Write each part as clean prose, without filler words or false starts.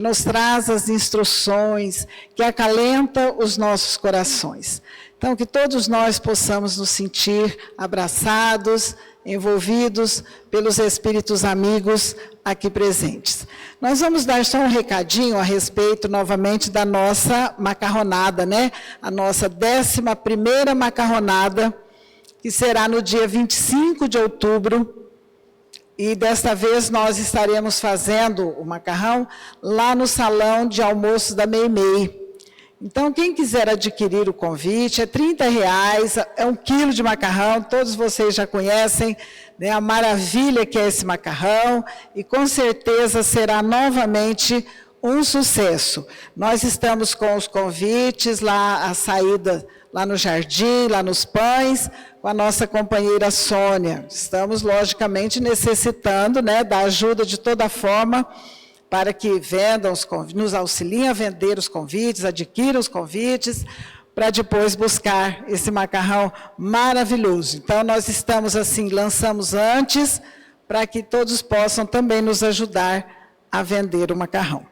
nos traz as instruções, que acalenta os nossos corações. Então, que todos nós possamos nos sentir abraçados, envolvidos pelos espíritos amigos aqui presentes. Nós vamos dar só um recadinho a respeito, novamente, da nossa macarronada, né? A nossa 11ª macarronada, que será no dia 25 de outubro, e desta vez nós estaremos fazendo o macarrão lá no salão de almoços da Meimei. Então, quem quiser adquirir o convite, é R$30, é 1 quilo de macarrão, todos vocês já conhecem, né, a maravilha que é esse macarrão, e com certeza será novamente um sucesso. Nós estamos com os convites lá, a saída lá no jardim, lá nos pães, com a nossa companheira Sônia. Estamos, logicamente, necessitando, né, da ajuda de toda forma, para que vendam os convites, nos auxiliem a vender os convites, adquiram os convites, para depois buscar esse macarrão maravilhoso. Então, nós estamos assim, lançamos antes, para que todos possam também nos ajudar a vender o macarrão.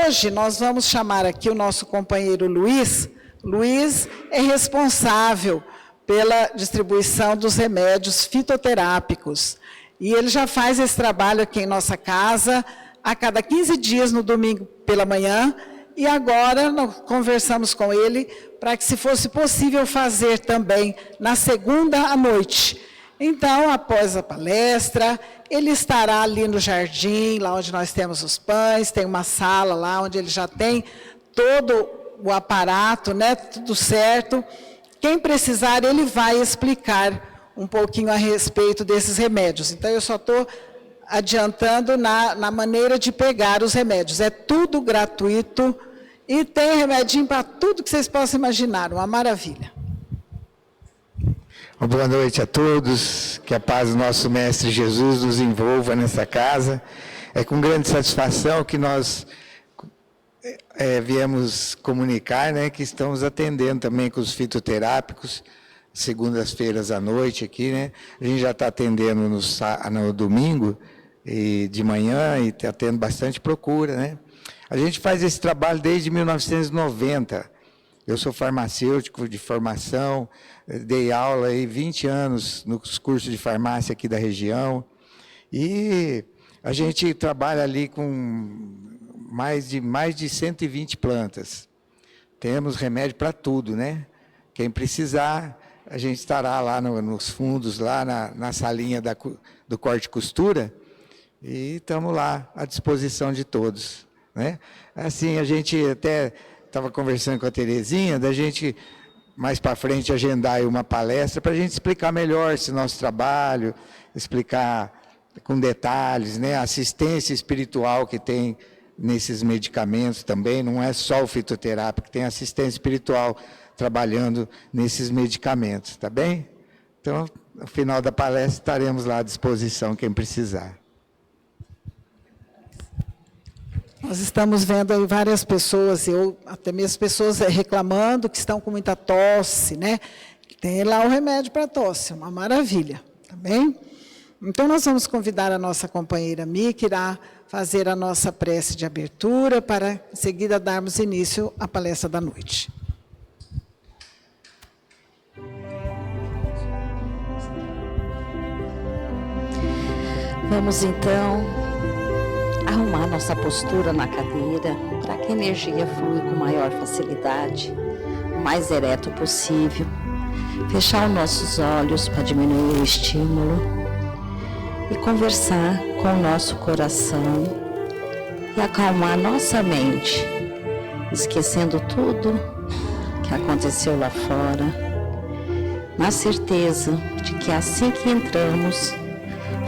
Hoje, nós vamos chamar aqui o nosso companheiro Luiz. Luiz é responsável pela distribuição dos remédios fitoterápicos. E ele já faz esse trabalho aqui em nossa casa, a cada 15 dias, no domingo pela manhã, e agora nós conversamos com ele para que, se fosse possível, fazer também na segunda à noite. Então, após a palestra, ele estará ali no jardim, lá onde nós temos os pães, tem uma sala lá onde ele já tem todo o aparato, né, tudo certo. Quem precisar, ele vai explicar um pouquinho a respeito desses remédios. Então, eu só estou adiantando na maneira de pegar os remédios. É tudo gratuito e tem remedinho para tudo que vocês possam imaginar. Uma maravilha. Boa noite a todos. Que a paz do nosso Mestre Jesus nos envolva nessa casa. É com grande satisfação que nós viemos comunicar, né, que estamos atendendo também com os fitoterápicos, segundas-feiras à noite aqui, né? A gente já está atendendo no domingo e de manhã e está tendo bastante procura, né? A gente faz esse trabalho desde 1990. Eu sou farmacêutico de formação, dei aula aí 20 anos nos cursos de farmácia aqui da região, e a gente trabalha ali com mais de 120 plantas. Temos remédio para tudo, né? Quem precisar, a gente estará lá nos fundos, lá na salinha do corte e costura, e estamos lá à disposição de todos, né? Assim, a gente até estava conversando com a Terezinha, da gente, mais para frente, agendar aí uma palestra para a gente explicar melhor esse nosso trabalho, explicar com detalhes, né, a assistência espiritual que tem nesses medicamentos também, não é só o fitoterápico, tem assistência espiritual trabalhando nesses medicamentos, tá bem? Então, no final da palestra, estaremos lá à disposição, quem precisar. Nós estamos vendo aí várias pessoas, até mesmo pessoas reclamando que estão com muita tosse, né? Tem lá o remédio para tosse, uma maravilha, tá bem? Então, nós vamos convidar a nossa companheira Mi, que irá fazer a nossa prece de abertura, para, em seguida, darmos início à palestra da noite. Vamos, então, arrumar nossa postura na cadeira, para que a energia flua com maior facilidade, o mais ereto possível. Fechar os nossos olhos para diminuir o estímulo e conversar com o nosso coração e acalmar nossa mente, esquecendo tudo que aconteceu lá fora, na certeza de que assim que entramos,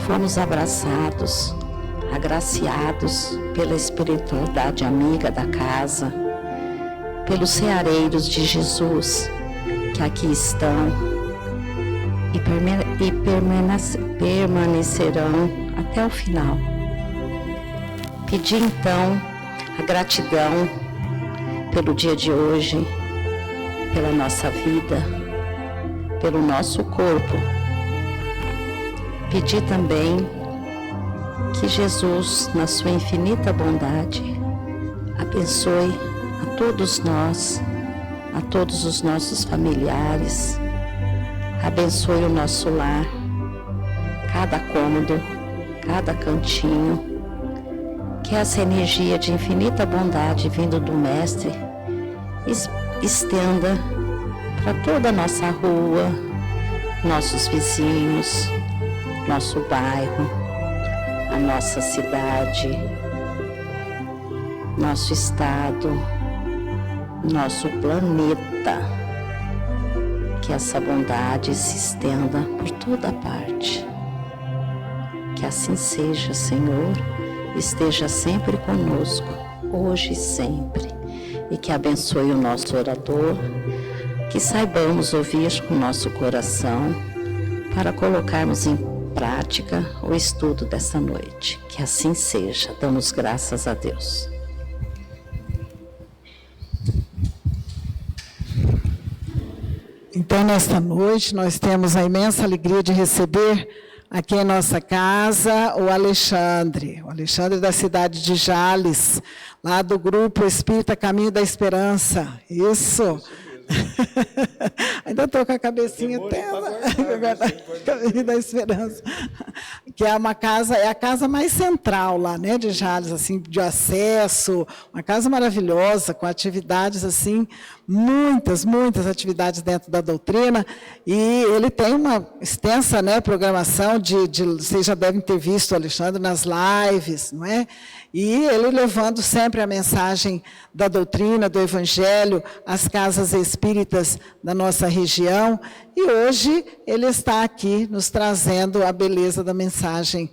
fomos abraçados, agraciados pela espiritualidade amiga da casa, pelos ceareiros de Jesus que aqui estão e permanecerão até o final. Pedir então a gratidão pelo dia de hoje, pela nossa vida, pelo nosso corpo. Pedir também que Jesus, na sua infinita bondade, Abençoe a todos nós, a todos os nossos familiares. Abençoe o nosso lar, cada cômodo, cada cantinho. Que essa energia de infinita bondade vindo do Mestre estenda para toda a nossa rua, nossos vizinhos, nosso bairro, a nossa cidade, nosso estado, nosso planeta. Que essa bondade se estenda por toda parte. Que assim seja, Senhor, esteja sempre conosco, hoje e sempre, e que abençoe o nosso orador, que saibamos ouvir com o nosso coração para colocarmos em prática o estudo dessa noite. Que assim seja, damos graças a Deus. Então, nesta noite, nós temos a imensa alegria de receber aqui em nossa casa o Alexandre da cidade de Jales, lá do grupo Espírita Caminho da Esperança. Isso. Ainda estou com a cabecinha Caminho da Esperança. Que é uma casa, é a casa mais central lá, né, de Jales, assim, de acesso, uma casa maravilhosa, com atividades assim, muitas atividades dentro da doutrina, e ele tem uma extensa, né, programação vocês já devem ter visto o Alexandre nas lives, não é? E ele levando sempre a mensagem da doutrina, do Evangelho, às casas espíritas da nossa região, e hoje ele está aqui nos trazendo a beleza da mensagem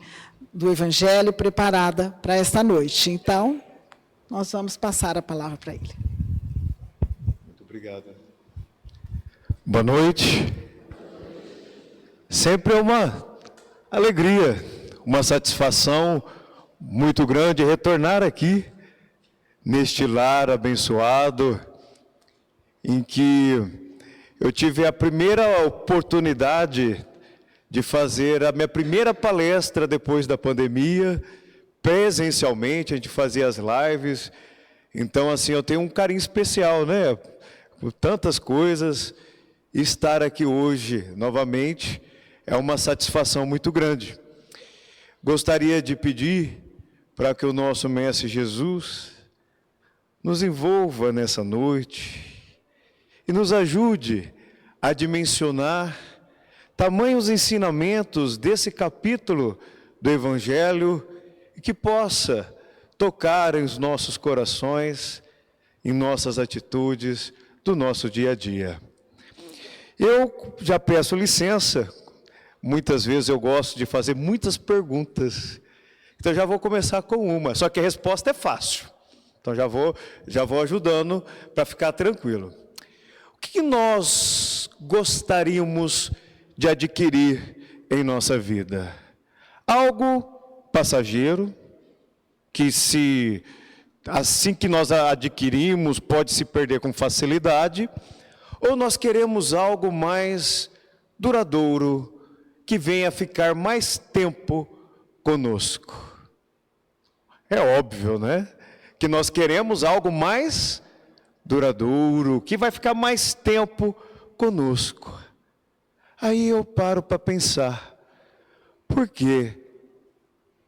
do Evangelho preparada para esta noite. Então, nós vamos passar a palavra para ele. Muito obrigado. Boa noite. Sempre é uma alegria, uma satisfação muito grande retornar aqui, neste lar abençoado, em que eu tive a primeira oportunidade de fazer a minha primeira palestra depois da pandemia, presencialmente. A gente fazia as lives. Então, assim, eu tenho um carinho especial, né? Por tantas coisas, estar aqui hoje, novamente, é uma satisfação muito grande. Gostaria de pedir para que o nosso Mestre Jesus nos envolva nessa noite e nos ajude a dimensionar tamanhos ensinamentos desse capítulo do Evangelho e que possa tocar em nossos corações, em nossas atitudes do nosso dia a dia. Eu já peço licença, muitas vezes eu gosto de fazer muitas perguntas, então já vou começar com uma, só que a resposta é fácil, então já vou ajudando para ficar tranquilo. O que nós gostaríamos de adquirir em nossa vida? Algo passageiro, que assim que nós adquirimos, pode se perder com facilidade, ou nós queremos algo mais duradouro, que venha ficar mais tempo conosco? É óbvio, né? Que nós queremos algo mais duradouro, que vai ficar mais tempo conosco. Aí eu paro para pensar, por quê?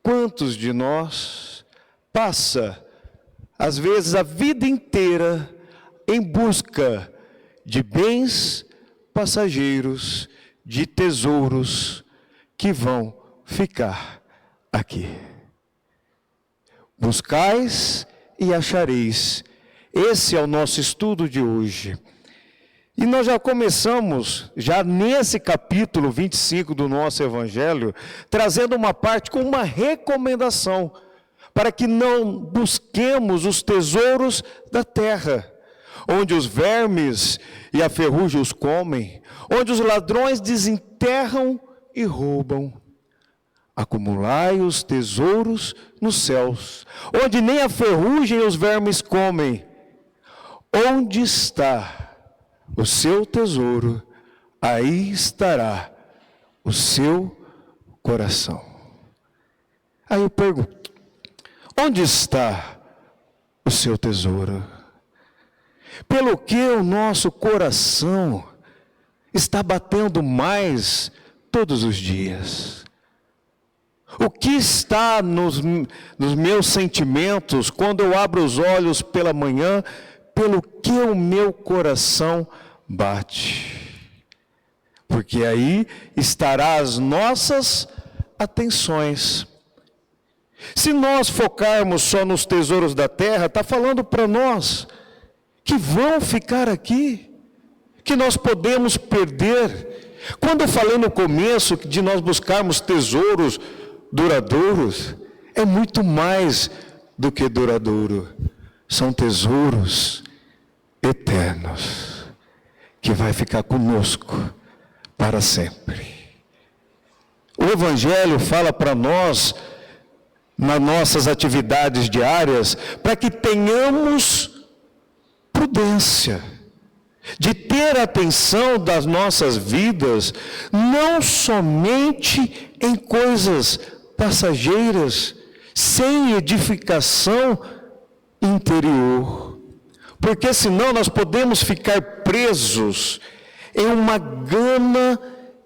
Quantos de nós passa, às vezes, a vida inteira em busca de bens passageiros, de tesouros que vão ficar aqui? Buscais e achareis. Esse é o nosso estudo de hoje. E nós já começamos, já nesse capítulo 25 do nosso Evangelho, trazendo uma parte com uma recomendação, para que não busquemos os tesouros da terra, onde os vermes e a ferrugem os comem, onde os ladrões desenterram e roubam. Acumulai os tesouros nos céus, onde nem a ferrugem e os vermes comem. Onde está o seu tesouro, aí estará o seu coração. Aí eu pergunto, onde está o seu tesouro. Pelo que o nosso coração está batendo mais todos os dias? O que está nos meus sentimentos quando eu abro os olhos pela manhã? Pelo que o meu coração bate? Porque aí estará as nossas atenções. Se nós focarmos só nos tesouros da terra, está falando para nós que vão ficar aqui, que nós podemos perder. Quando eu falei no começo de nós buscarmos tesouros duradouros, é muito mais do que duradouro. São tesouros eternos, que vai ficar conosco para sempre. O Evangelho fala para nós, nas nossas atividades diárias, para que tenhamos prudência, de ter atenção das nossas vidas, não somente em coisas passageiras, sem edificação interior. Porque senão nós podemos ficar presos em uma gana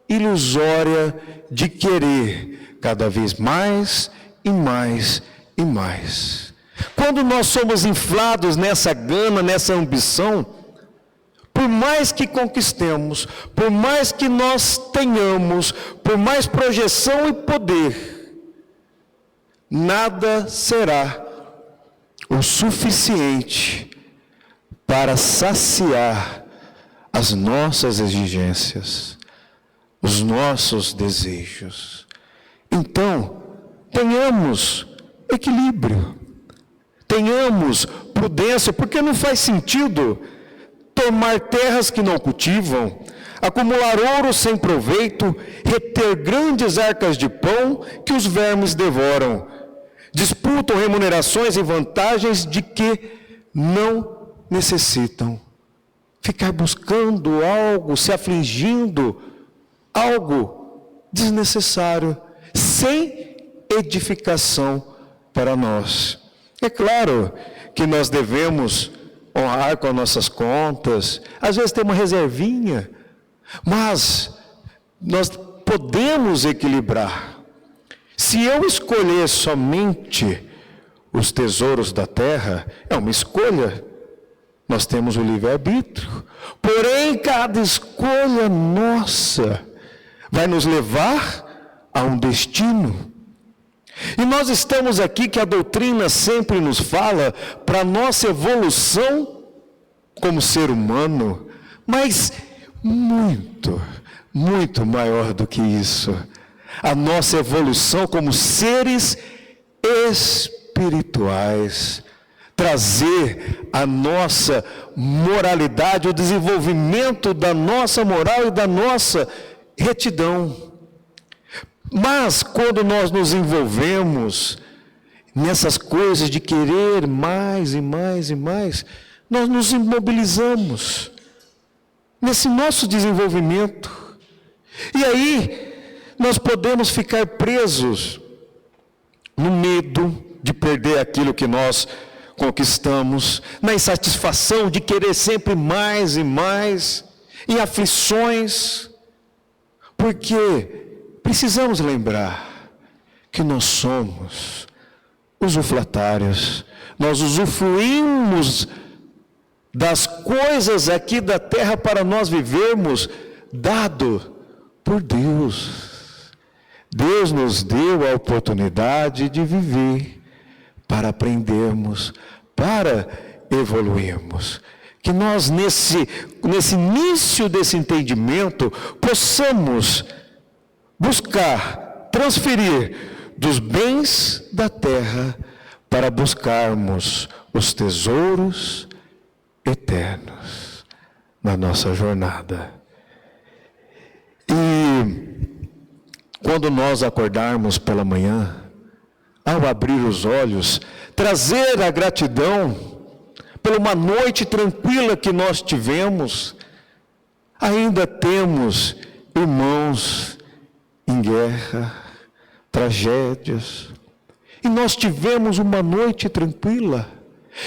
ilusória de querer cada vez mais e mais e mais. Quando nós somos inflados nessa gana, nessa ambição, por mais que conquistemos, por mais que nós tenhamos, por mais projeção e poder, nada será o suficiente para saciar as nossas exigências, os nossos desejos. Então, tenhamos equilíbrio, tenhamos prudência, porque não faz sentido tomar terras que não cultivam, acumular ouro sem proveito, reter grandes arcas de pão que os vermes devoram. Disputam remunerações e vantagens de que não necessitam. Ficar buscando algo, se afligindo, algo desnecessário, sem edificação para nós. É claro que nós devemos honrar com as nossas contas, às vezes ter uma reservinha, mas nós podemos equilibrar. Se eu escolher somente os tesouros da terra, é uma escolha, nós temos o livre-arbítrio, porém cada escolha nossa vai nos levar a um destino. E nós estamos aqui, que a doutrina sempre nos fala, para a nossa evolução como ser humano, mas muito, muito maior do que isso. A nossa evolução como seres espirituais. Trazer a nossa moralidade, o desenvolvimento da nossa moral e da nossa retidão. Mas quando nós nos envolvemos nessas coisas de querer mais e mais e mais, nós nos imobilizamos nesse nosso desenvolvimento. E aí nós podemos ficar presos no medo de perder aquilo que nós conquistamos, na insatisfação de querer sempre mais e mais, em aflições, porque precisamos lembrar que nós somos usufrutários, nós usufruímos das coisas aqui da terra para nós vivermos, dado por Deus. Deus nos deu a oportunidade de viver, para aprendermos, para evoluirmos. Que nós, nesse início desse entendimento, possamos buscar, transferir dos bens da terra para buscarmos os tesouros eternos na nossa jornada. E quando nós acordarmos pela manhã, ao abrir os olhos, trazer a gratidão por uma noite tranquila que nós tivemos. Ainda temos irmãos em guerra, tragédias, e nós tivemos uma noite tranquila.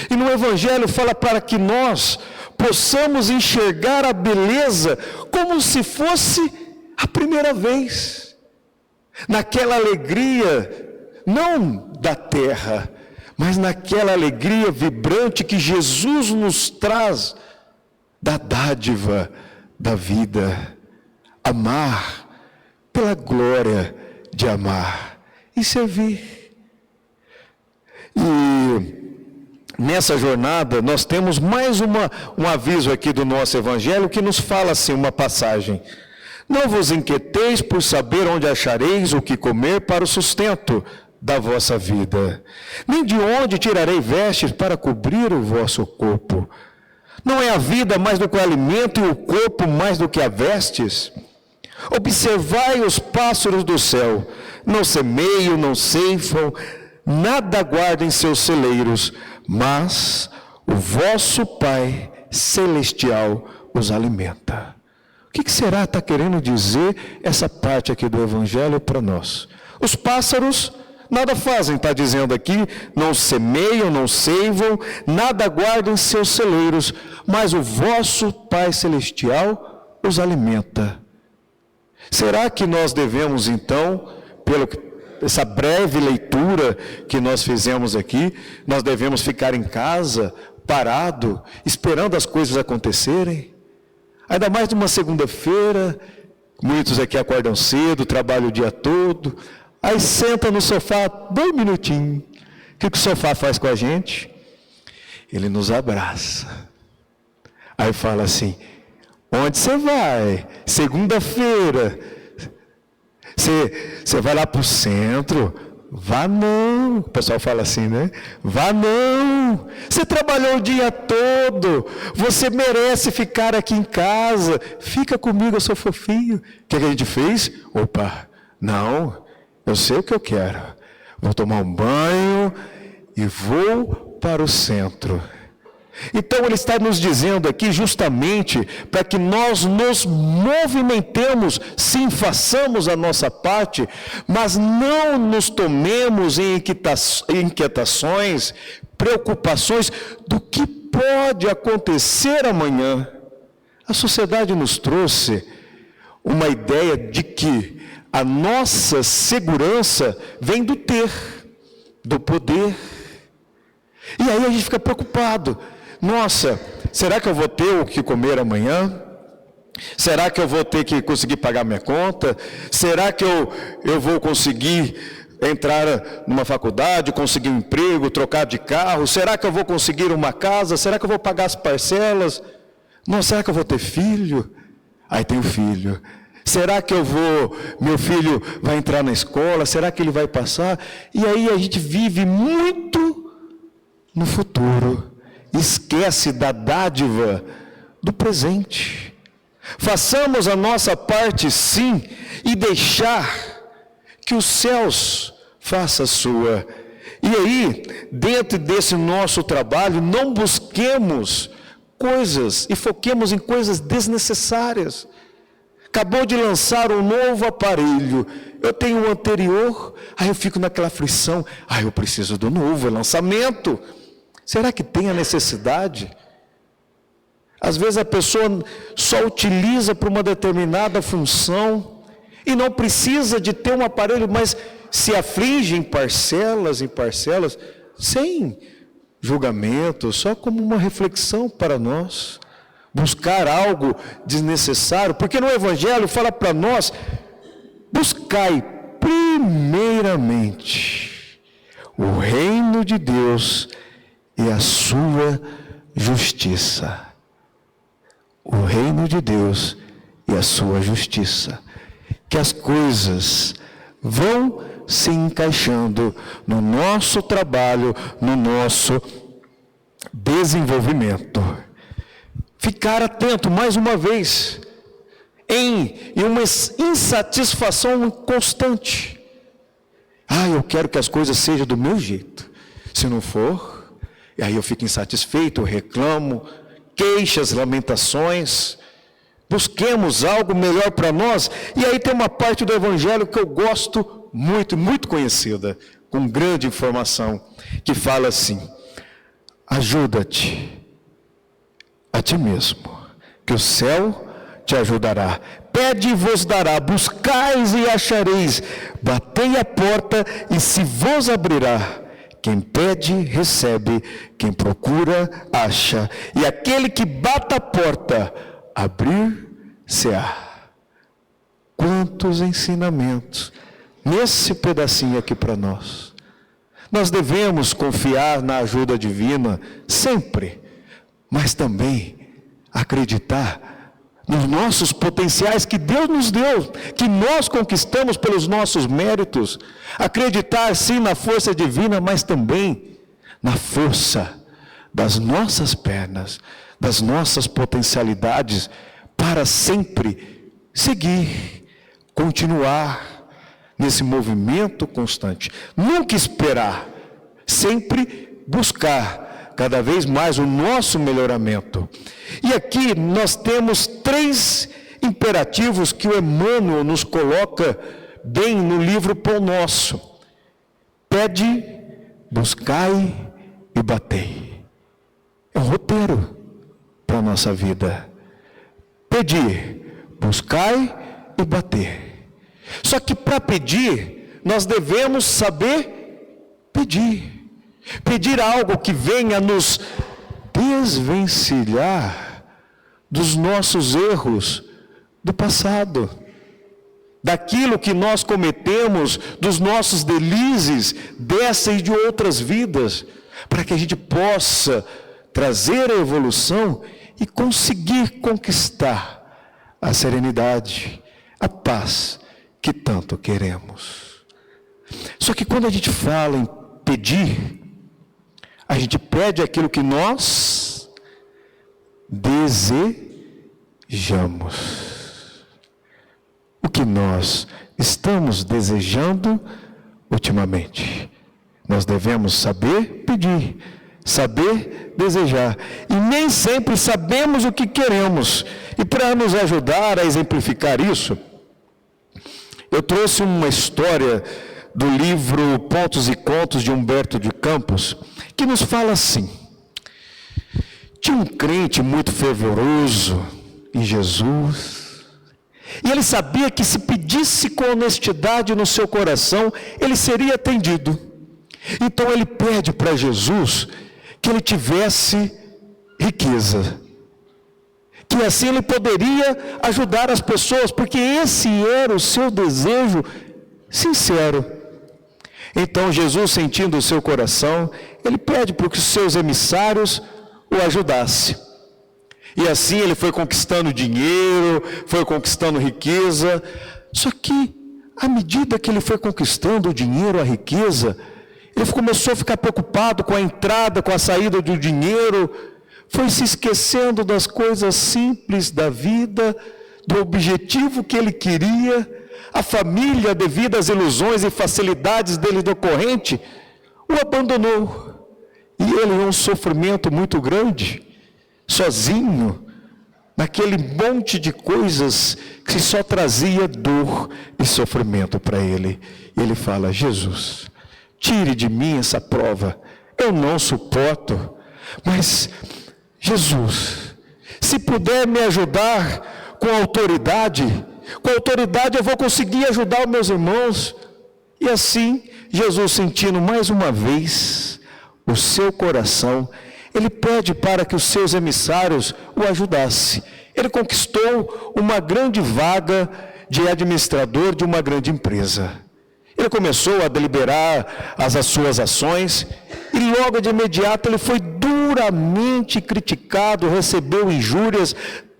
E no Evangelho fala para que nós possamos enxergar a beleza como se fosse a primeira vez. Naquela alegria, não da terra, mas naquela alegria vibrante que Jesus nos traz da dádiva da vida. Amar pela glória de amar e servir. E nessa jornada nós temos mais um aviso aqui do nosso Evangelho que nos fala assim, uma passagem. Não vos inquieteis por saber onde achareis o que comer para o sustento da vossa vida, nem de onde tirarei vestes para cobrir o vosso corpo. Não é a vida mais do que o alimento e o corpo mais do que a vestes? Observai os pássaros do céu, não semeiam, não ceifam, nada guardam em seus celeiros, mas o vosso Pai Celestial os alimenta. O que será está querendo dizer essa parte aqui do Evangelho para nós? Os pássaros nada fazem, está dizendo aqui, não semeiam, não ceivam, nada guardam em seus celeiros, mas o vosso Pai Celestial os alimenta. Será que nós devemos então, essa breve leitura que nós fizemos aqui, nós devemos ficar em casa, parado, esperando as coisas acontecerem? Ainda mais numa segunda-feira, muitos aqui acordam cedo, trabalham o dia todo, aí senta no sofá 2 minutinhos. O que o sofá faz com a gente? Ele nos abraça. Aí fala assim, onde você vai? Segunda-feira. Você vai lá para o centro? Vá não. O pessoal fala assim, né? Vá não. Você trabalhou o dia todo. Você merece ficar aqui em casa. Fica comigo, eu sou fofinho. O que a gente fez? Opa, não. Eu sei o que eu quero. Vou tomar um banho e vou para o centro. Então ele está nos dizendo aqui justamente para que nós nos movimentemos, sim, façamos a nossa parte, mas não nos tomemos em inquietações, preocupações do que pode acontecer amanhã. A sociedade nos trouxe uma ideia de que a nossa segurança vem do ter, do poder. E aí a gente fica preocupado. Nossa, será que eu vou ter o que comer amanhã? Será que eu vou ter que conseguir pagar minha conta? Será que eu vou conseguir entrar numa faculdade, conseguir um emprego, trocar de carro? Será que eu vou conseguir uma casa? Será que eu vou pagar as parcelas? Nossa, será que eu vou ter filho? Aí tem o filho. Será que meu filho vai entrar na escola? Será que ele vai passar? E aí a gente vive muito no futuro. Esquece da dádiva do presente. Façamos a nossa parte, sim, e deixar que os céus façam a sua. E aí, dentro desse nosso trabalho, não busquemos coisas e foquemos em coisas desnecessárias. Acabou de lançar um novo aparelho, eu tenho o anterior, aí eu fico naquela aflição, eu preciso do novo, é lançamento. Será que tem a necessidade? Às vezes a pessoa só utiliza para uma determinada função e não precisa de ter um aparelho, mas se aflige em parcelas, sem julgamento, só como uma reflexão para nós. Buscar algo desnecessário, porque no Evangelho fala para nós, buscai primeiramente o reino de Deus e a sua justiça. O reino de Deus e a sua justiça. Que as coisas vão se encaixando no nosso trabalho, no nosso desenvolvimento. Ficar atento, mais uma vez, em uma insatisfação constante. Eu quero que as coisas sejam do meu jeito. Se não for, e aí eu fico insatisfeito, eu reclamo, queixas, lamentações. Busquemos algo melhor para nós. E aí tem uma parte do Evangelho que eu gosto muito, muito conhecida, com grande informação, que fala assim, ajuda-te a ti mesmo, que o céu te ajudará. Pede e vos dará, buscais e achareis, batei a porta e se vos abrirá. Quem pede, recebe, quem procura, acha, e aquele que bate a porta, abrir-se-á. Quantos ensinamentos nesse pedacinho aqui para nós. Nós devemos confiar na ajuda divina sempre, mas também acreditar nos nossos potenciais que Deus nos deu, que nós conquistamos pelos nossos méritos. Acreditar sim na força divina, mas também na força das nossas pernas, das nossas potencialidades, para sempre seguir, continuar nesse movimento constante. Nunca esperar, sempre buscar cada vez mais o nosso melhoramento. E aqui nós temos 3 imperativos que o Emmanuel nos coloca bem no livro Pão Nosso. Pede, buscai e batei. É um roteiro para a nossa vida. Pedir, buscai e bater. Só que para pedir, nós devemos saber pedir. Pedir algo que venha nos desvencilhar dos nossos erros do passado, daquilo que nós cometemos, dos nossos delizes dessa e de outras vidas, para que a gente possa trazer a evolução e conseguir conquistar a serenidade, a paz que tanto queremos. Só que quando a gente fala em pedir, a gente pede aquilo que nós desejamos. O que nós estamos desejando ultimamente. Nós devemos saber pedir, saber desejar. E nem sempre sabemos o que queremos. E para nos ajudar a exemplificar isso, eu trouxe uma história do livro Pontos e Contos de Humberto de Campos, que nos fala assim: tinha um crente muito fervoroso em Jesus, e ele sabia que se pedisse com honestidade no seu coração, ele seria atendido. Então ele pede para Jesus que ele tivesse riqueza, que assim ele poderia ajudar as pessoas, porque esse era o seu desejo sincero. Então Jesus, sentindo o seu coração, ele pede para que os seus emissários o ajudassem. E assim ele foi conquistando dinheiro, foi conquistando riqueza. Só que, à medida que ele foi conquistando o dinheiro, a riqueza, ele começou a ficar preocupado com a entrada, com a saída do dinheiro, foi se esquecendo das coisas simples da vida, do objetivo que ele queria. A família, devido às ilusões e facilidades dele decorrente, o abandonou. E ele, em um sofrimento muito grande, sozinho, naquele monte de coisas que só trazia dor e sofrimento para ele. Ele fala: Jesus, tire de mim essa prova, eu não suporto. Mas, Jesus, se puder me ajudar com autoridade eu vou conseguir ajudar os meus irmãos. E assim, Jesus, sentindo mais uma vez o seu coração, ele pede para que os seus emissários o ajudassem. Ele conquistou uma grande vaga de administrador de uma grande empresa. Ele começou a deliberar as suas ações e logo de imediato ele foi duramente criticado, recebeu injúrias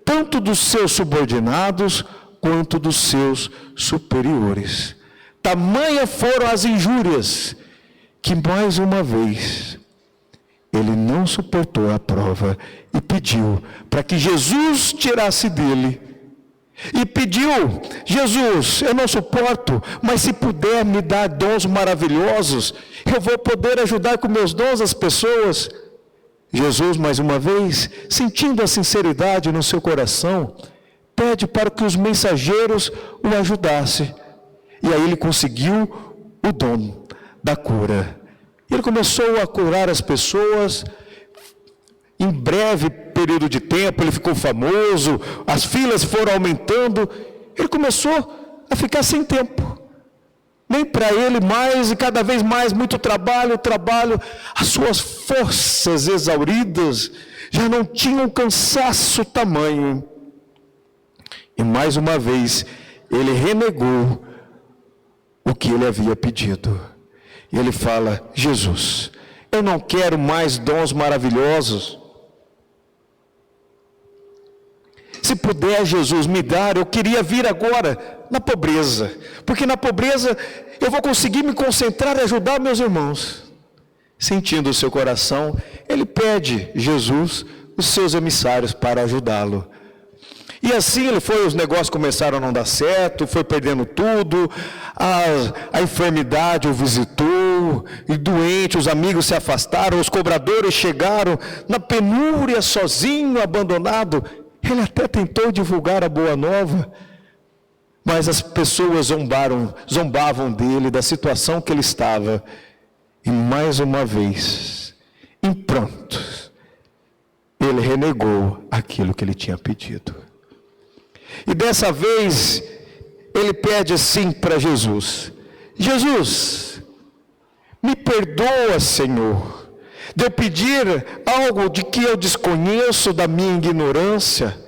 tanto dos seus subordinados quanto dos seus superiores. Tamanha foram as injúrias que mais uma vez ele não suportou a prova e pediu para que Jesus tirasse dele. E pediu: Jesus, eu não suporto, mas se puder me dar dons maravilhosos, eu vou poder ajudar com meus dons as pessoas. Jesus, mais uma vez, sentindo a sinceridade no seu coração, pede para que os mensageiros o ajudassem. E aí ele conseguiu o dom da cura. Ele começou a curar as pessoas, Em breve período de tempo, ele ficou famoso, as filas foram aumentando, ele começou a ficar sem tempo. Nem para ele mais, e cada vez mais, muito trabalho, as suas forças exauridas já não tinham cansaço tamanho. E mais uma vez, ele renegou o que ele havia pedido. E ele fala: Jesus, eu não quero mais dons maravilhosos. Se puder, Jesus, me dar, eu queria vir agora na pobreza, porque na pobreza eu vou conseguir me concentrar e ajudar meus irmãos. Sentindo o seu coração, ele pede Jesus os seus emissários para ajudá-lo. E assim ele foi, os negócios começaram a não dar certo, foi perdendo tudo, a enfermidade o visitou, e doente, os amigos se afastaram, os cobradores chegaram, na penúria, sozinho, abandonado. Ele até tentou divulgar a boa nova, mas as pessoas zombavam dele, da situação que ele estava. E mais uma vez, em prantos, ele renegou aquilo que ele tinha pedido. E dessa vez, ele pede assim para Jesus: Jesus, me perdoa, Senhor, de eu pedir algo de que eu desconheço, da minha ignorância,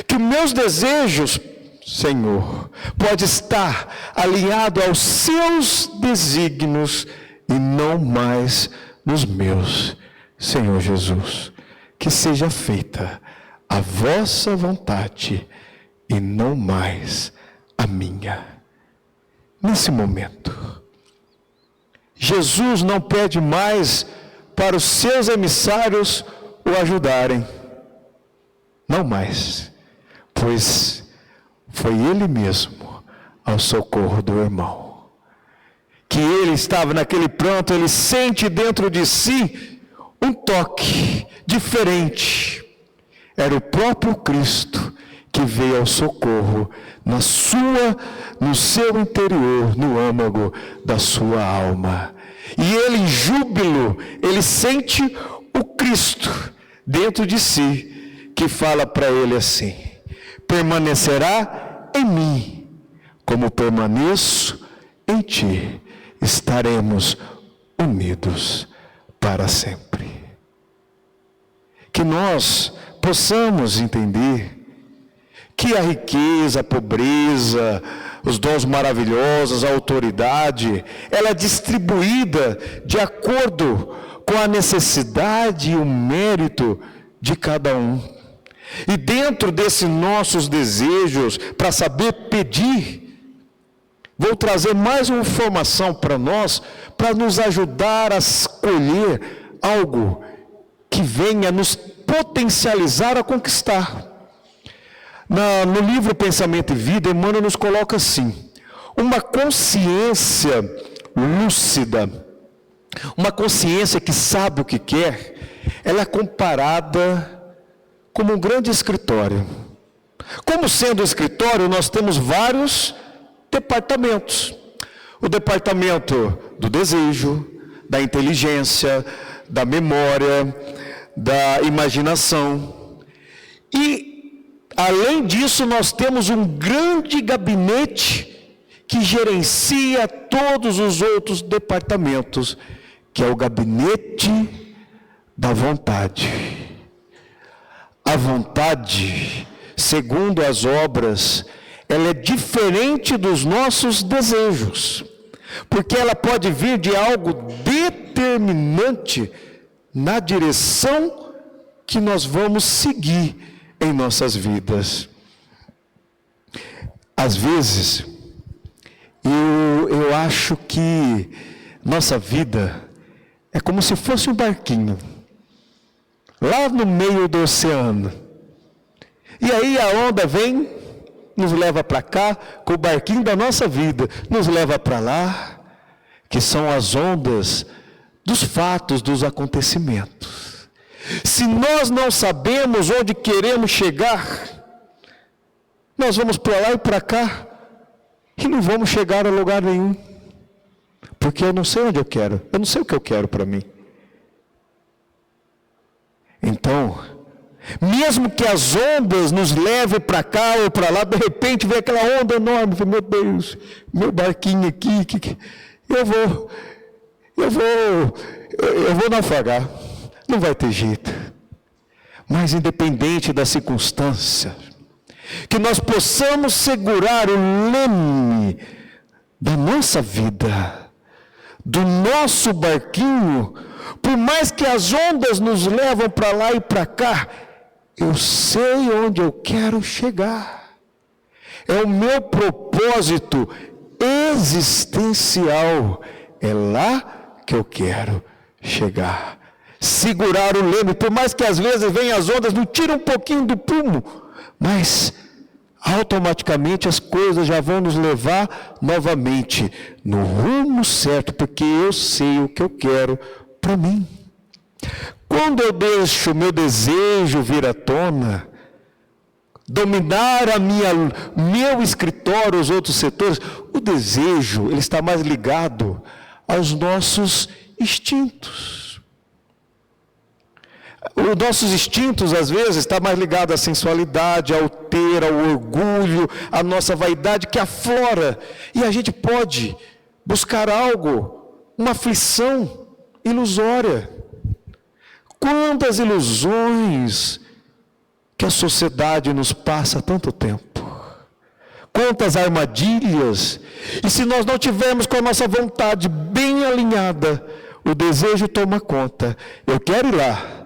que meus desejos, Senhor, pode estar alinhado aos seus desígnios e não mais nos meus. Senhor Jesus, que seja feita a vossa vontade e não mais a minha. Nesse momento, Jesus não pede mais para os seus emissários o ajudarem. Não mais, pois foi ele mesmo ao socorro do irmão. Que ele estava naquele pranto, ele sente dentro de si um toque diferente. Era o próprio Cristo que veio ao socorro no seu interior, no âmago da sua alma. E ele, em júbilo, ele sente o Cristo dentro de si, que fala para ele assim: permanecerá em mim, como permaneço em ti, estaremos unidos para sempre. Que nós possamos entender que a riqueza, a pobreza, os dons maravilhosos, a autoridade, ela é distribuída de acordo com a necessidade e o mérito de cada um. E dentro desses nossos desejos, para saber pedir, vou trazer mais uma informação para nós, para nos ajudar a escolher algo que venha nos potencializar a conquistar. No livro Pensamento e Vida, Emmanuel nos coloca assim: uma consciência lúcida, uma consciência que sabe o que quer, ela é comparada como um grande escritório. Como sendo escritório, nós temos vários departamentos. O departamento do desejo, da inteligência, da memória, da imaginação. E além disso, nós temos um grande gabinete que gerencia todos os outros departamentos, que é o gabinete da vontade. A vontade, segundo as obras, ela é diferente dos nossos desejos, porque ela pode vir de algo determinante na direção que nós vamos seguir em nossas vidas. Às vezes, eu acho que nossa vida é como se fosse um barquinho, lá no meio do oceano. E aí a onda vem, nos leva para cá, com o barquinho da nossa vida, nos leva para lá, que são as ondas dos fatos, dos acontecimentos. Se nós não sabemos onde queremos chegar, nós vamos para lá e para cá, e não vamos chegar a lugar nenhum, porque eu não sei onde eu quero, eu não sei o que eu quero para mim. Então, mesmo que as ondas nos levem para cá ou para lá, de repente vem aquela onda enorme, meu Deus, meu barquinho aqui, eu vou naufragar, não vai ter jeito. Mas independente da circunstância, que nós possamos segurar o leme da nossa vida, do nosso barquinho, por mais que as ondas nos levam para lá e para cá, eu sei onde eu quero chegar. É o meu propósito existencial. É lá que eu quero chegar. Segurar o leme, por mais que às vezes venham as ondas, não tira um pouquinho do prumo, mas automaticamente as coisas já vão nos levar novamente no rumo certo, porque eu sei o que eu quero para mim. Quando eu deixo o meu desejo vir à tona, dominar meu escritório, os outros setores, o desejo, ele está mais ligado aos nossos instintos. Os nossos instintos, às vezes, está mais ligado à sensualidade, ao ter, ao orgulho, à nossa vaidade que aflora. E a gente pode buscar algo, uma aflição ilusória. Quantas ilusões que a sociedade nos passa há tanto tempo. Quantas armadilhas. E se nós não tivermos com a nossa vontade bem alinhada, o desejo toma conta. Eu quero ir lá.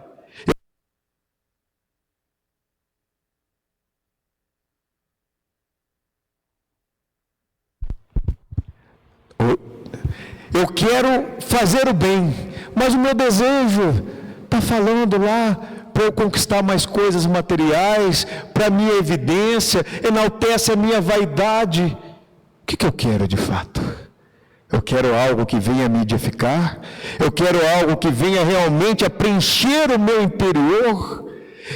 Eu quero fazer o bem, mas o meu desejo está falando lá para eu conquistar mais coisas materiais, para a minha evidência, enaltece a minha vaidade. O que eu quero de fato? Eu quero algo que venha me edificar, eu quero algo que venha realmente a preencher o meu interior.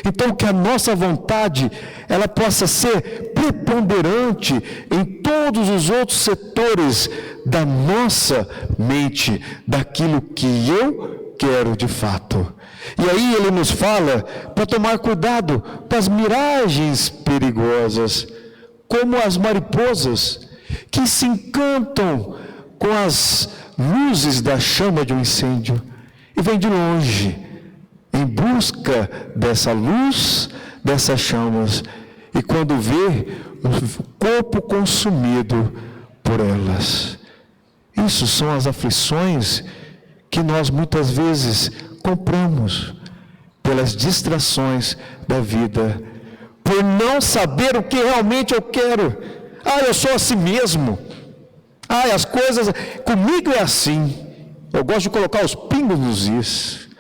Então que a nossa vontade, ela possa ser preponderante em todos os outros setores da nossa mente, daquilo que eu quero de fato. E aí ele nos fala para tomar cuidado com as miragens perigosas, como as mariposas que se encantam com as luzes da chama de um incêndio e vêm de longe em busca dessa luz, dessas chamas, e quando vê o corpo consumido por elas. Isso são as aflições que nós muitas vezes compramos pelas distrações da vida, por não saber o que realmente eu quero. Eu sou assim mesmo. As coisas comigo é assim. Eu gosto de colocar os pingos nos is.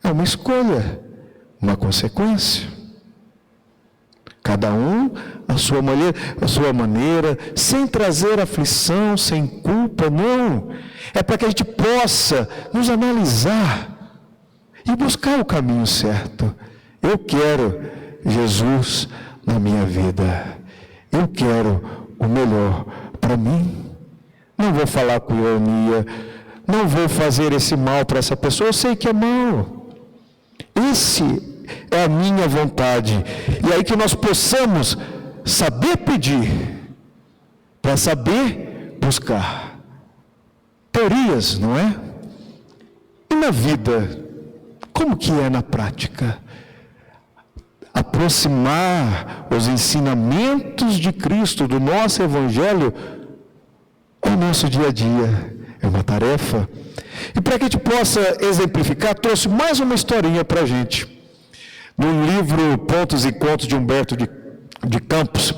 É uma escolha, uma consequência. Cada um a sua maneira, sem trazer aflição, sem culpa, não. É para que a gente possa nos analisar e buscar o caminho certo. Eu quero Jesus na minha vida. Eu quero o melhor para mim. Não vou falar com ironia, não vou fazer esse mal para essa pessoa, eu sei que é mal. Esse é a minha vontade. E aí que nós possamos saber pedir, para saber buscar. Teorias, não é? E na vida, como que é na prática? Aproximar os ensinamentos de Cristo, do nosso Evangelho, ao nosso dia a dia. É uma tarefa. E para que a gente possa exemplificar, trouxe mais uma historinha para a gente. No livro Pontos e Contos de Humberto de Campos,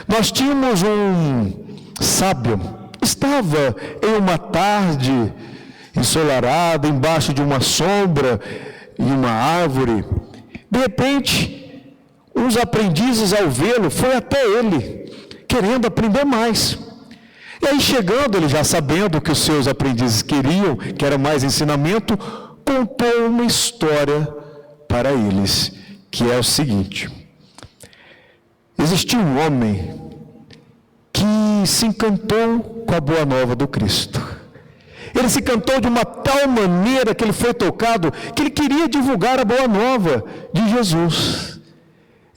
nós tínhamos um sábio, estava em uma tarde ensolarada, embaixo de uma sombra, em uma árvore. De repente, uns aprendizes ao vê-lo, foi até ele, querendo aprender mais. E aí chegando, ele já sabendo o que os seus aprendizes queriam, que era mais ensinamento, contou uma história para eles, que é o seguinte. Existia um homem que se encantou com a boa nova do Cristo. Ele se encantou de uma tal maneira que ele foi tocado, que ele queria divulgar a boa nova de Jesus.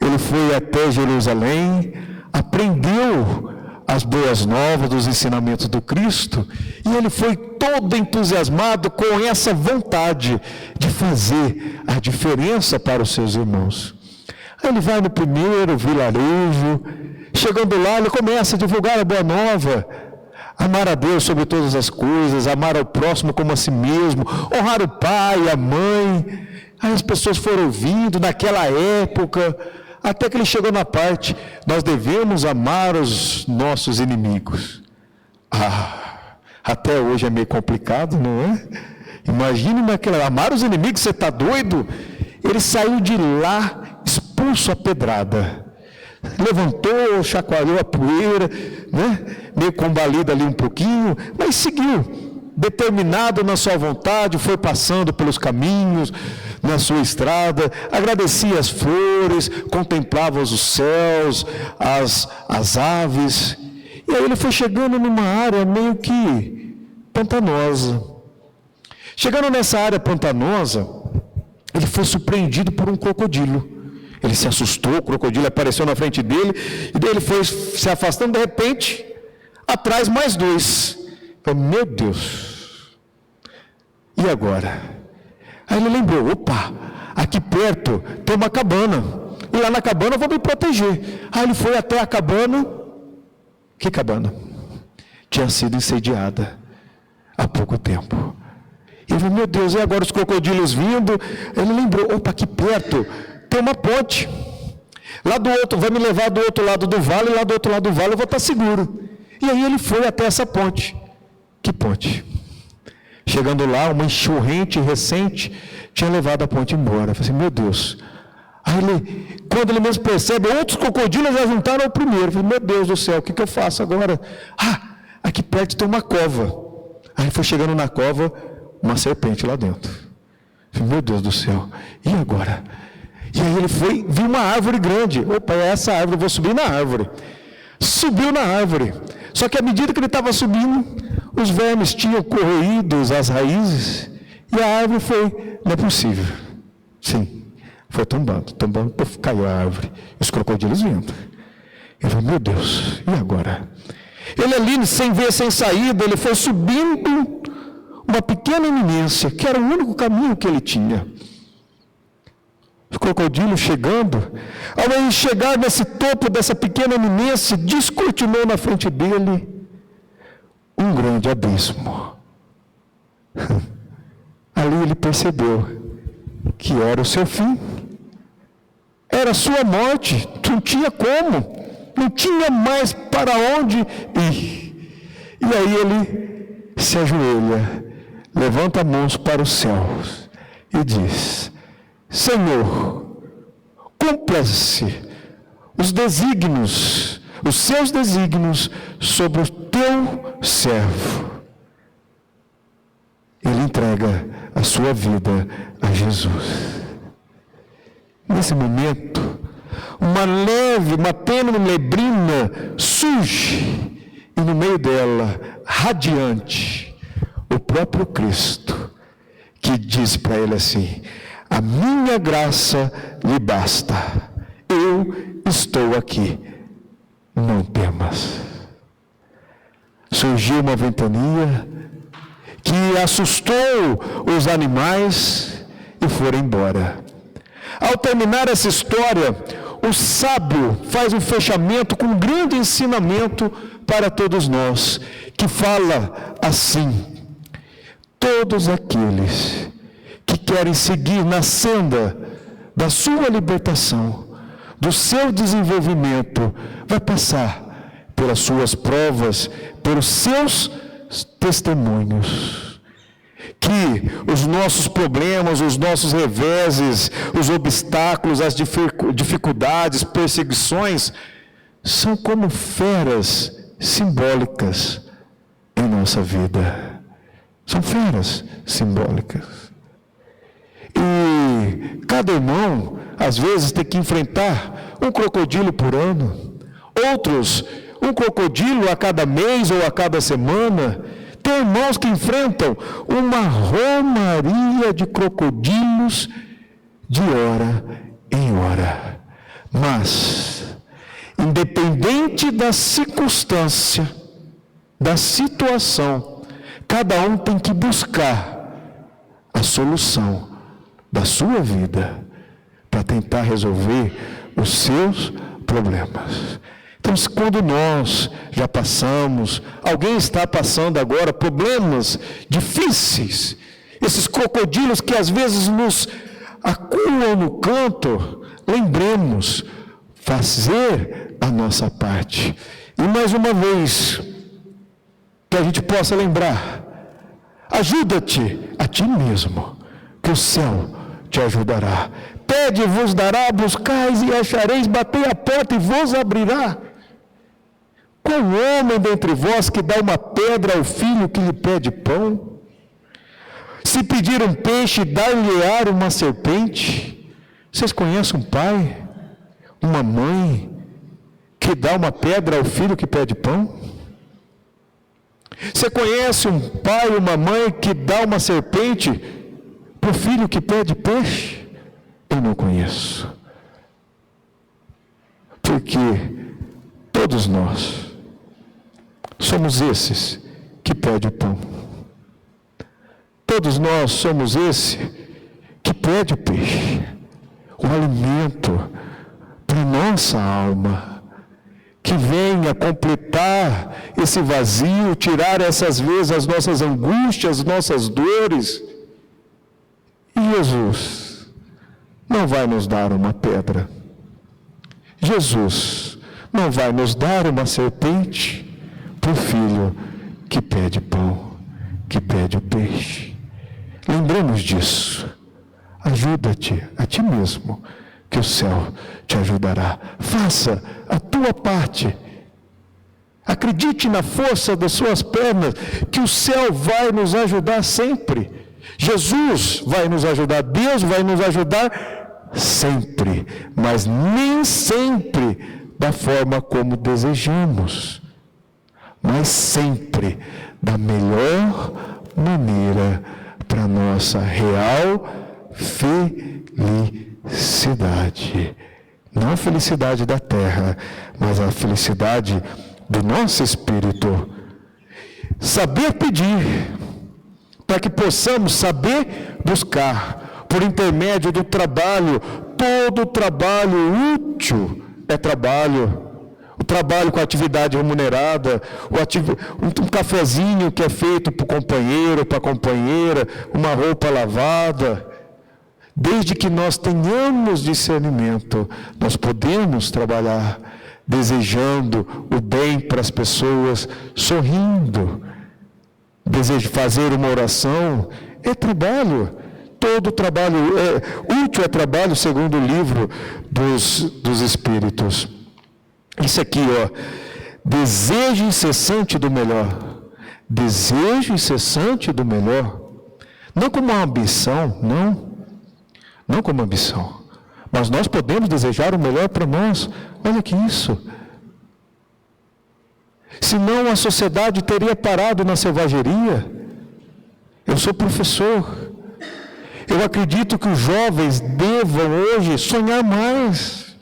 Ele foi até Jerusalém, aprendeu as boas novas dos ensinamentos do Cristo, e ele foi todo entusiasmado com essa vontade de fazer a diferença para os seus irmãos. Aí ele vai no primeiro vilarejo, chegando lá, ele começa a divulgar a boa nova, amar a Deus sobre todas as coisas, amar ao próximo como a si mesmo, honrar o pai, a mãe. Aí as pessoas foram ouvindo naquela época, até que ele chegou na parte, nós devemos amar os nossos inimigos. Até hoje é meio complicado, não é? Imagine amar os inimigos, você está doido? Ele saiu de lá expulso a pedrada. Levantou, chacoalhou a poeira, né? Meio combalido ali um pouquinho, mas seguiu, determinado na sua vontade, foi passando pelos caminhos, na sua estrada, agradecia as flores, contemplava os céus, as aves, e aí ele foi chegando numa área meio que pantanosa. Chegando nessa área pantanosa, ele foi surpreendido por um crocodilo. Ele se assustou, o crocodilo apareceu na frente dele, e daí ele foi se afastando, de repente, atrás mais dois. Falei, meu Deus, e agora? Aí ele lembrou, opa, aqui perto tem uma cabana, e lá na cabana eu vou me proteger. Aí ele foi até a cabana. Que cabana? Tinha sido incendiada há pouco tempo. Ele falou, meu Deus, e agora os crocodilos vindo? Ele lembrou, opa, aqui perto tem uma ponte, lá do outro, vai me levar do outro lado do vale, e lá do outro lado do vale eu vou estar seguro. E aí ele foi até essa ponte. Que ponte? Chegando lá, uma enxurrente recente tinha levado a ponte embora. Eu falei assim, meu Deus. Aí quando ele mesmo percebe, outros crocodilos já juntaram ao primeiro. Eu falei, meu Deus do céu, o que eu faço agora? Aqui perto tem uma cova. Aí ele foi chegando na cova, uma serpente lá dentro. Eu falei, meu Deus do céu, e agora? E aí ele viu uma árvore grande. Opa, é essa árvore, eu vou subir na árvore. Subiu na árvore. Só que à medida que ele estava subindo, os vermes tinham corroído as raízes, e a árvore foi, não é possível. Sim, foi tombando, caiu a árvore. Os crocodilos vindo. Ele falou, meu Deus, e agora? Ele ali, sem ver, sem saída, ele foi subindo uma pequena eminência, que era o único caminho que ele tinha. Os crocodilos chegando, ao invés de chegar nesse topo dessa pequena eminência, descortinou na frente dele um grande abismo. Ali ele percebeu que era o seu fim, era a sua morte, não tinha como, não tinha mais para onde ir. E aí ele se ajoelha, levanta as mãos para os céus e diz, Senhor, cumpra-se os desígnios, os seus desígnios sobre o teu servo. Ele entrega a sua vida a Jesus. Nesse momento, uma tênue neblina surge, e no meio dela, radiante, o próprio Cristo, que diz para ele assim, a minha graça lhe basta, eu estou aqui, não temas. Surgiu uma ventania que assustou os animais e foram embora. Ao terminar essa história, o sábio faz um fechamento com um grande ensinamento para todos nós, que fala assim, todos aqueles que querem seguir na senda da sua libertação, do seu desenvolvimento, vai passar pelas suas provas, pelos seus testemunhos. Que os nossos problemas, os nossos reveses, os obstáculos, as dificuldades, perseguições, são como feras simbólicas em nossa vida. São feras simbólicas. E cada irmão, às vezes, tem que enfrentar um crocodilo por ano. Outros, um crocodilo a cada mês ou a cada semana. Tem irmãos que enfrentam uma romaria de crocodilos de hora em hora. Mas, independente da circunstância, da situação, cada um tem que buscar a solução da sua vida para tentar resolver os seus problemas. Então, quando nós já passamos, alguém está passando agora problemas difíceis, esses crocodilos que às vezes nos acuam no canto, lembremos, fazer a nossa parte. E mais uma vez, que a gente possa lembrar, ajuda-te a ti mesmo, que o céu te ajudará. Pede e vos dará, buscais e achareis, batei a porta e vos abrirá. Qual homem dentre vós que dá uma pedra ao filho que lhe pede pão? Se pedir um peixe, dar-lhe-á uma serpente? Vocês conhecem um pai, uma mãe, que dá uma pedra ao filho que pede pão? Você conhece um pai, uma mãe que dá uma serpente para o filho que pede peixe? Eu não conheço. Porque todos nós somos esses que pede o pão. Todos nós somos esse que pede o peixe, o alimento para nossa alma, que venha completar esse vazio, tirar essas vezes as nossas angústias, as nossas dores. E Jesus não vai nos dar uma pedra. Jesus não vai nos dar uma serpente para o filho que pede pão, que pede o peixe. Lembramos disso. Ajuda-te a ti mesmo, que o céu te ajudará. Faça a tua parte. Acredite na força das suas pernas, que o céu vai nos ajudar sempre. Jesus vai nos ajudar, Deus vai nos ajudar sempre, mas nem sempre da forma como desejamos, mas sempre da melhor maneira para a nossa real felicidade. Não a felicidade da terra, mas a felicidade do nosso espírito. Saber pedir, para que possamos saber buscar, por intermédio do trabalho. Todo trabalho útil é trabalho. O trabalho com atividade remunerada, um cafezinho que é feito para o companheiro, para a companheira, uma roupa lavada. Desde que nós tenhamos discernimento, nós podemos trabalhar desejando o bem para as pessoas, sorrindo. Desejo fazer uma oração, é trabalho. Todo trabalho útil é trabalho, segundo o livro dos Espíritos. Isso aqui, desejo incessante do melhor. Desejo incessante do melhor. Não como uma ambição, não como ambição. Mas nós podemos desejar o melhor para nós. Olha que isso. Senão a sociedade teria parado na selvageria. Eu sou professor. Eu acredito que os jovens devam hoje sonhar mais.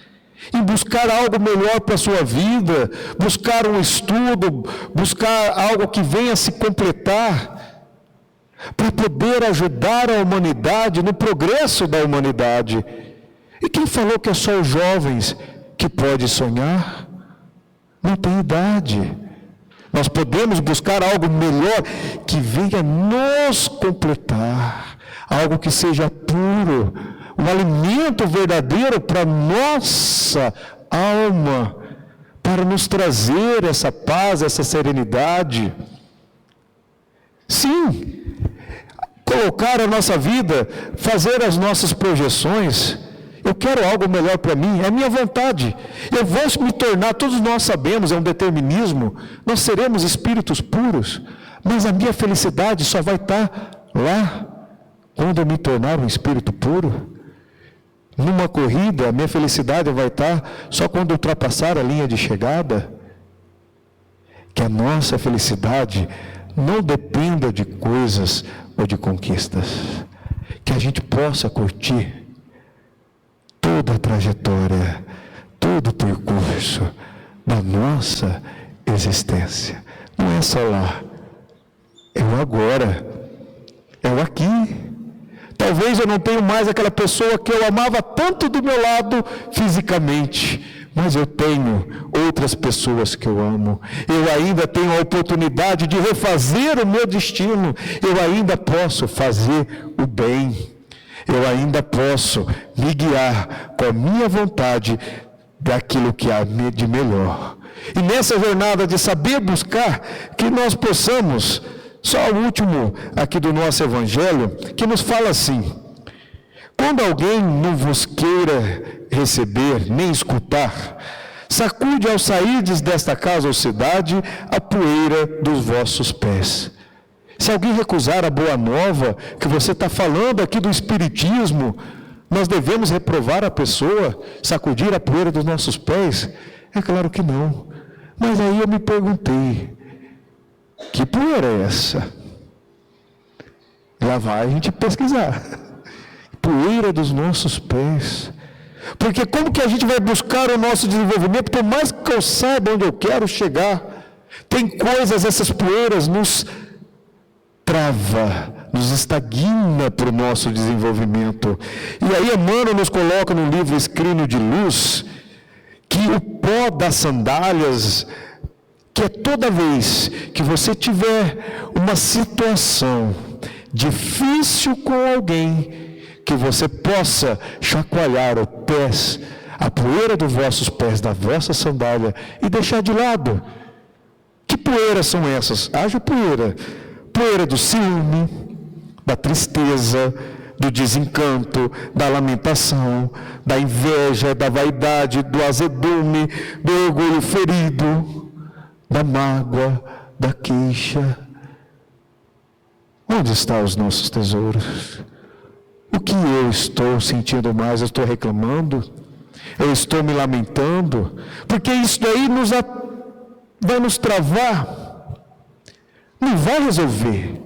Em buscar algo melhor para a sua vida, buscar um estudo, buscar algo que venha se completar, para poder ajudar a humanidade no progresso da humanidade. E quem falou que é só os jovens que podem sonhar? Não tem idade. Nós podemos buscar algo melhor que venha nos completar, algo que seja puro, um alimento verdadeiro para nossa alma, para nos trazer essa paz, essa serenidade. Sim, colocar a nossa vida, fazer as nossas projeções. Eu quero algo melhor para mim, é a minha vontade. Eu vou me tornar, todos nós sabemos, é um determinismo, nós seremos espíritos puros, mas a minha felicidade só vai estar lá, quando eu me tornar um espírito puro. Numa corrida, a minha felicidade vai estar só quando ultrapassar a linha de chegada. Que a nossa felicidade não dependa de coisas ou de conquistas. Que a gente possa curtir toda a trajetória, todo o percurso da nossa existência. Não é só lá, é o agora, é o aqui. Talvez eu não tenha mais aquela pessoa que eu amava tanto do meu lado fisicamente, mas eu tenho outras pessoas que eu amo. Eu ainda tenho a oportunidade de refazer o meu destino. Eu ainda posso fazer o bem. Eu ainda posso me guiar com a minha vontade daquilo que há de melhor. E nessa jornada de saber buscar, que nós possamos, só o último aqui do nosso Evangelho, que nos fala assim: quando alguém não vos queira receber, nem escutar, sacude ao sairdes desta casa ou cidade a poeira dos vossos pés. Se alguém recusar a boa nova, que você está falando aqui do Espiritismo, nós devemos reprovar a pessoa, sacudir a poeira dos nossos pés? É claro que não. Mas aí eu me perguntei, que poeira é essa? Lá vai a gente pesquisar. Poeira dos nossos pés. Porque como que a gente vai buscar o nosso desenvolvimento, por mais que eu saiba onde eu quero chegar? Tem coisas, essas poeiras nos trava, nos estagna para o nosso desenvolvimento. E aí Emmanuel nos coloca no livro Escrínio de Luz, que o pó das sandálias, que é toda vez que você tiver uma situação difícil com alguém, que você possa chacoalhar os pés, a poeira dos vossos pés, da vossa sandália, e deixar de lado. Que poeiras são essas? Haja poeira. Poeira do ciúme, da tristeza, do desencanto, da lamentação, da inveja, da vaidade, do azedume, do orgulho ferido, da mágoa, da queixa. Onde estão os nossos tesouros? O que eu estou sentindo mais? Eu estou reclamando? Eu estou me lamentando? Porque isso daí vai nos travar. Não vai resolver.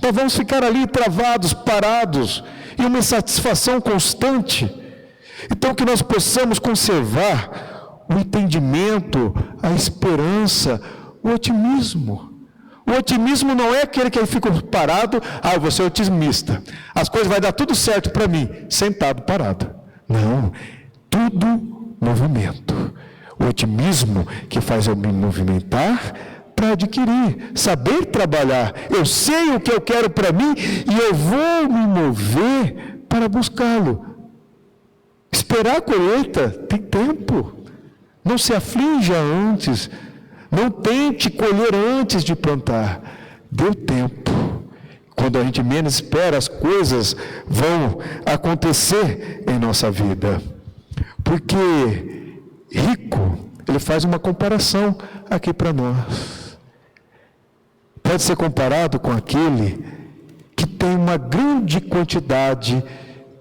Nós vamos ficar ali travados, parados, e uma insatisfação constante. Então, que nós possamos conservar o entendimento, a esperança, o otimismo. O otimismo não é aquele que fica parado, eu vou ser otimista. As coisas vão dar tudo certo para mim, sentado, parado. Não, tudo movimento. O otimismo que faz eu me movimentar para adquirir, saber trabalhar. Eu sei o que eu quero para mim e eu vou me mover para buscá-lo. Esperar a colheita tem tempo. Não se aflinja antes. Não tente colher antes de plantar. Deu tempo. Quando a gente menos espera, as coisas vão acontecer em nossa vida. Porque rico, ele faz uma comparação aqui para nós. Pode ser comparado com aquele que tem uma grande quantidade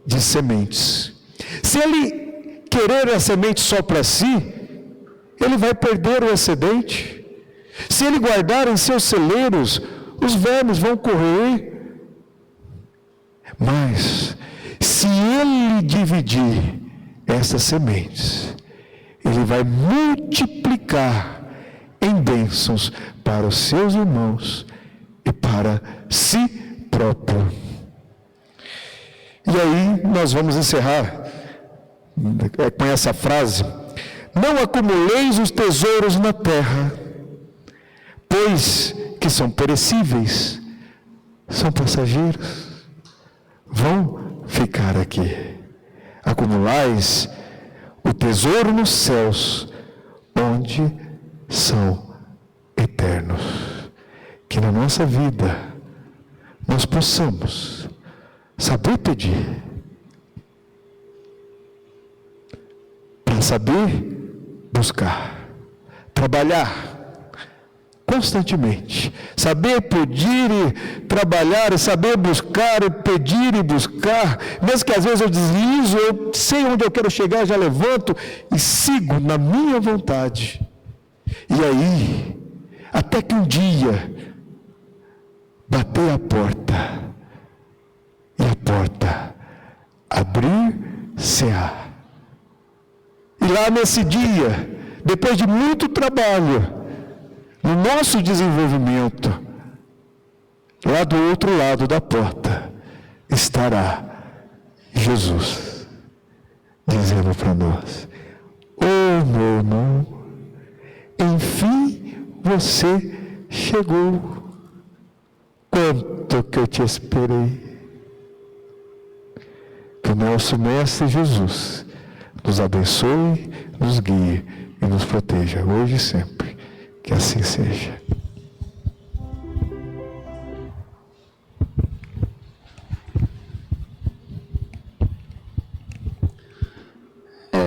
de sementes. Se ele querer a semente só para si, ele vai perder o excedente. Se ele guardar em seus celeiros, os vermes vão correr. Mas, se ele dividir essas sementes, ele vai multiplicar em bênçãos para os seus irmãos e para si próprio. E aí nós vamos encerrar com essa frase: não acumuleis os tesouros na terra, pois que são perecíveis, são passageiros, vão ficar aqui. Acumulais o tesouro nos céus, onde são eternos. Que na nossa vida nós possamos saber pedir, para saber buscar, trabalhar constantemente, saber pedir e trabalhar, e saber buscar e pedir e buscar, mesmo que às vezes eu deslizo, eu sei onde eu quero chegar, já levanto e sigo na minha vontade. E aí, até que um dia batei a porta, e a porta abrir-se-á. E lá nesse dia, depois de muito trabalho, no nosso desenvolvimento, lá do outro lado da porta, estará Jesus, dizendo para nós: "Oh, meu irmão, enfim você chegou. Quanto que eu te esperei." Que o nosso Mestre Jesus nos abençoe, nos guie e nos proteja, hoje e sempre. Que assim seja.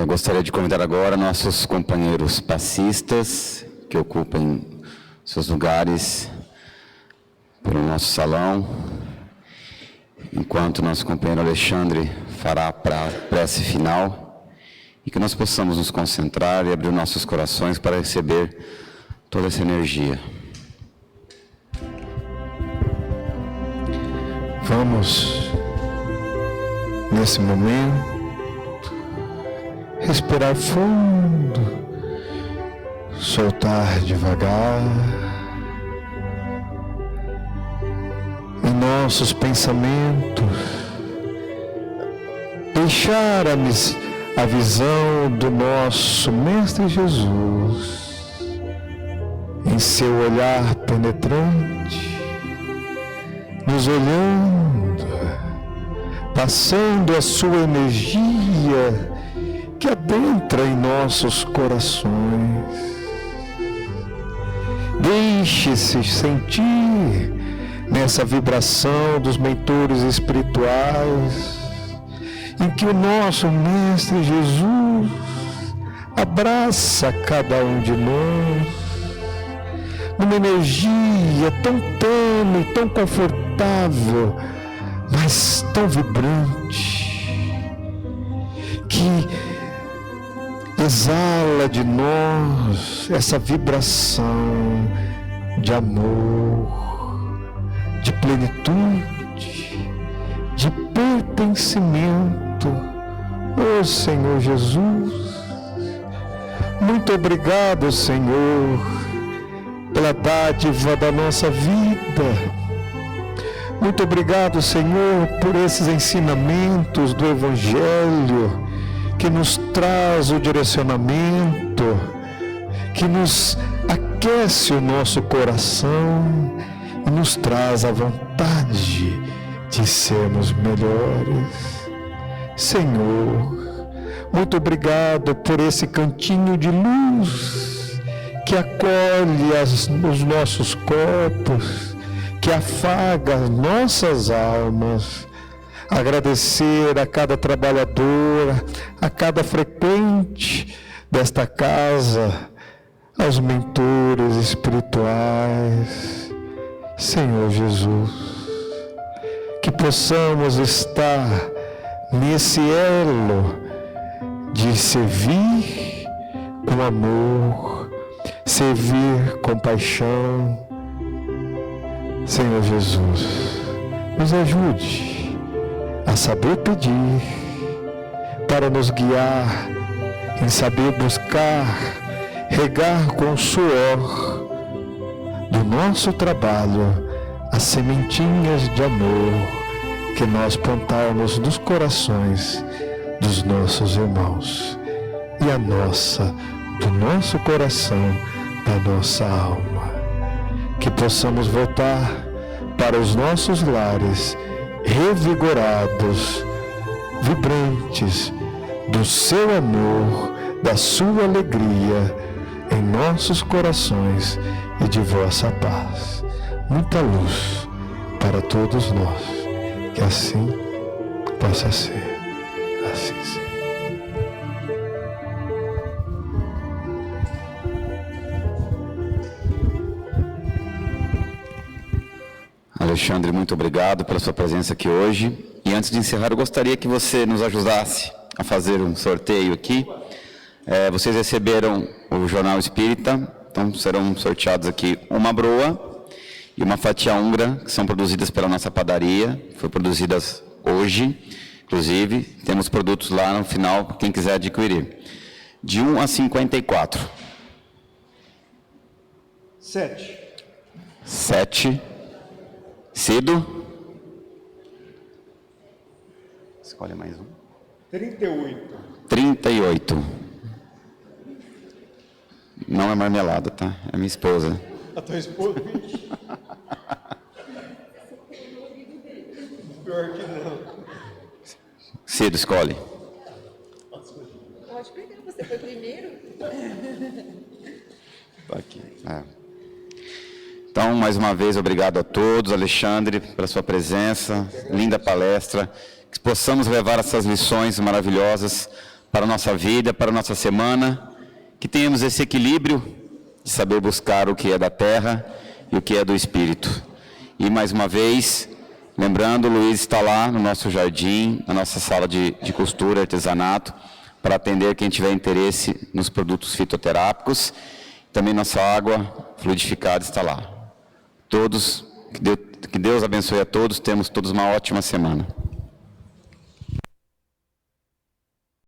Gostaria de convidar agora nossos companheiros passistas que ocupem seus lugares pelo nosso salão, enquanto nosso companheiro Alexandre fará a prece final, e que nós possamos nos concentrar e abrir nossos corações para receber toda essa energia. Vamos, nesse momento, respirar fundo, soltar devagar. Em nossos pensamentos, deixar a visão do nosso Mestre Jesus em seu olhar penetrante, nos olhando, passando a sua energia que adentra em nossos corações. Deixe-se sentir nessa vibração dos mentores espirituais, em que o nosso Mestre Jesus abraça cada um de nós, numa energia tão tênue, tão confortável, mas tão vibrante, que exala de nós essa vibração de amor, de plenitude, de pertencimento. Oh Senhor Jesus, muito obrigado, Senhor, pela dádiva da nossa vida. Muito obrigado, Senhor, por esses ensinamentos do Evangelho que nos traz o direcionamento, que nos aquece o nosso coração e nos traz a vontade de sermos melhores. Senhor, muito obrigado por esse cantinho de luz que acolhe os nossos corpos, que afaga as nossas almas. Agradecer a cada trabalhador, a cada frequente desta casa, aos mentores espirituais. Senhor Jesus, que possamos estar nesse elo de servir com amor, servir com paixão. Senhor Jesus, nos ajude a saber pedir, para nos guiar em saber buscar, regar com o suor do nosso trabalho as sementinhas de amor que nós plantarmos nos corações dos nossos irmãos e do nosso coração, da nossa alma. Que possamos voltar para os nossos lares revigorados, vibrantes do seu amor, da sua alegria em nossos corações e de vossa paz. Muita luz para todos nós, que assim possa ser, assim seja. Alexandre, muito obrigado pela sua presença aqui hoje. E antes de encerrar, eu gostaria que você nos ajudasse a fazer um sorteio aqui. Vocês receberam o Jornal Espírita, então serão sorteados aqui uma broa e uma fatia húngara, que são produzidas pela nossa padaria, foi produzidas hoje, inclusive, temos produtos lá no final, quem quiser adquirir. De 1 a 54. 7. Cido? Escolhe mais um. 38. Não é marmelada, tá? É minha esposa. A tua esposa? Pior que não. Cido, escolhe. Pode pegar, você foi primeiro. Tá aqui. Então, mais uma vez, obrigado a todos, Alexandre, pela sua presença, linda palestra, que possamos levar essas lições maravilhosas para a nossa vida, para a nossa semana, que tenhamos esse equilíbrio de saber buscar o que é da terra e o que é do espírito. E, mais uma vez, lembrando, o Luiz está lá no nosso jardim, na nossa sala de costura, artesanato, para atender quem tiver interesse nos produtos fitoterápicos. Também nossa água fluidificada está lá. Todos, que Deus abençoe a todos, temos todos uma ótima semana.